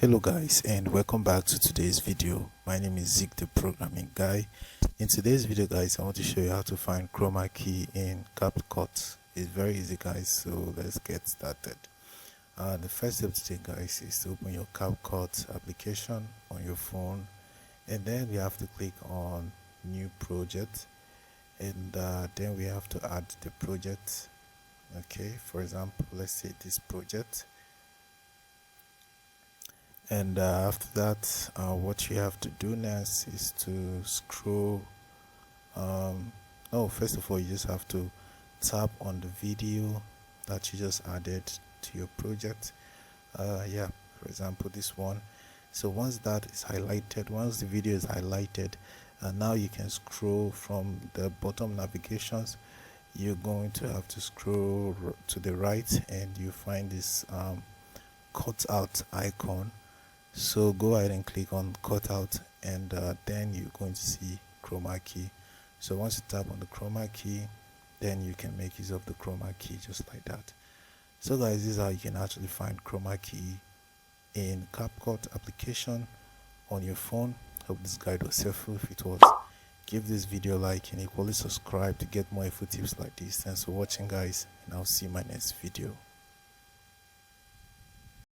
Hello guys, and welcome back to today's video. My name is Zeke, the programming guy. In today's video guys, I want to show you how to find chroma key in Capcut. It's very easy guys, so let's get started. The first step to take guys is to open your Capcut application on your phone, and then we have to click on new project, and then we have to add the project. Okay, for example, let's say this project. And after that, what you have to do next is to scroll. First of all, you just have to tap on the video that you just added to your project. Yeah, for example, this one. So once that is highlighted, once the video is highlighted, now you can scroll from the bottom navigations. You're going to have to scroll to the right, and you find this cut out icon. So go ahead and click on cutout, and then you're going to see chroma key. So once you tap on the chroma key, then you can make use of the chroma key just like that. So guys, this is how you can actually find chroma key in Capcut application on your phone. Hope this guide was helpful. If it was, give this video a like and equally subscribe to get more info tips like this. Thanks for watching guys, and I'll see you in my next video.